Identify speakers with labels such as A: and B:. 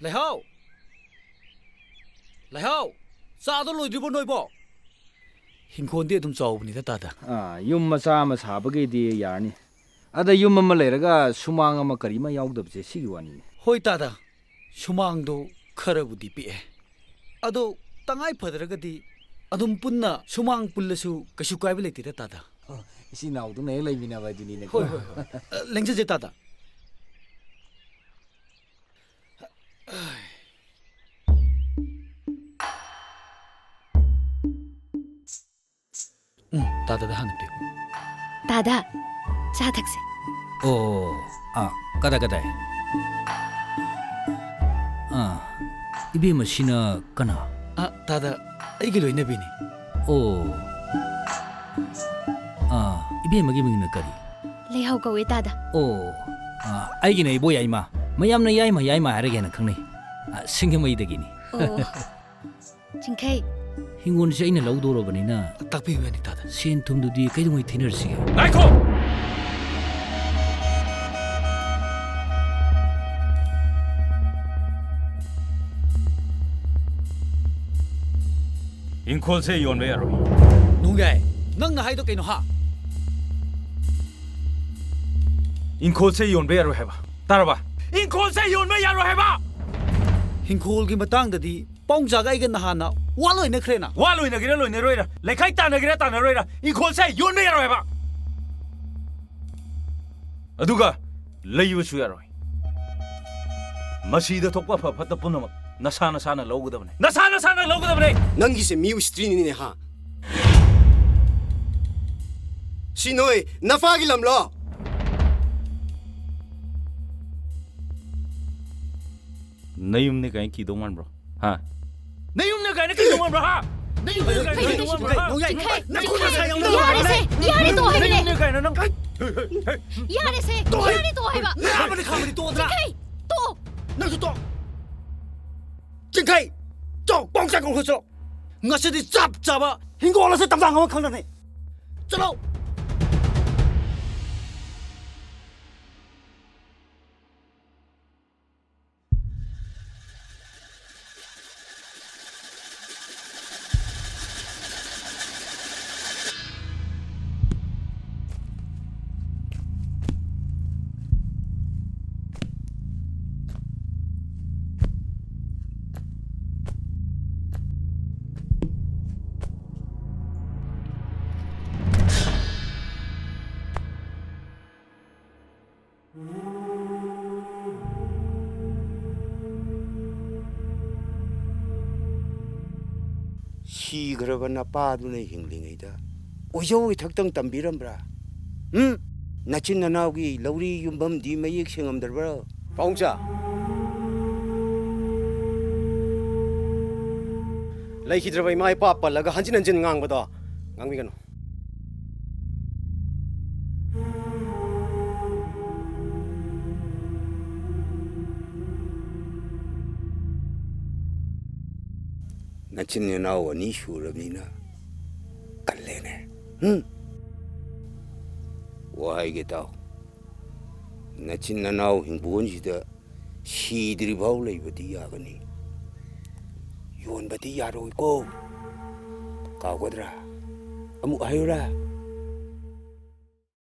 A: Lehau Lehau Sado loy dribo noibo Hinkon di adum chaw ni ta da
B: yum macha ma sabage di yarni ada yum ma leraga sumang ma karima yaudabje sigi wani
A: Hoi ta da Sumang do kharabu di pi Ado tangai phadraga di adum punna sumang pullasu kashu kaibe leti ta da
B: isi naw du ne leimina ba duni ne
A: Hoi lengje je ta da Dada da hanap diyo.
C: Dada, cha thakse.
D: Oh, kada. Ibi masina kana.
A: Dada, aigi loy nabi ni.
D: Oh. Ibi magi na kari.
C: Lehau kawe dada.
D: Oh. Aigi na ibo yaima. Mayam na yaima harage na khangne. Singhe mai dagi ni.
C: Oh. Jingkai.
D: Hingon se ina laudoro bani na.
A: Takpi huwa ni dada.
D: Sen tum du di kai dum thinner sige.
A: Naiko.
E: Inkol se yon me aro.
A: Nungai, nang na hai do kaino ha.
E: Inkol se yon me aro heba. Taraba. Inkol se yon me aro heba.
A: Hinkol gi matang da di pong jaga iga na hana waloi na khrena.
E: Waloi na gira loi na roira. Lekai ta na gira ta na roira. Inkol se yon me aro heba. Aduga leiyu su aro. Masida thokpa fa phata punama. Nasana logudabne. Nasana logudabne.
F: Nangi se miu strini ne ha. Sinoi nafagi lamlo.
E: Nayum ne kain ki doman bro. Ha. Nayum ne kain ki doman bro ha. Nayum ne kain ki doman bro ha.
C: Jingkai.
A: Na khuna sa yang
C: Yare se, yare to hai
E: Nayum ne
C: le.
E: kain na nang.
C: Yare se, yare to hai ba.
A: Khamani to da.
C: Jingkai, to.
A: Nang su to. Jingkai. Chok pong sa kong ho so. Ngase di chap chaba. Hinkol la se tam dang ma khang da ne. Chalo.
F: 시그러거나 빠두네 힝링이다. 오저기 턱덩 덤비럼브라. 나친 나나오기 러리 윤범 디 매익 생엄들브라. 봉자. 라이키드라바이 마이 빠빠라가 한진한진 ngang ngang 나친네 나와 니 슈럽니나 깔래네. 와이게다. 나친나 나와 행부원시다 시들이 바울레이버디 야거니 요원바디 야로이고 가고드라 아무 아유라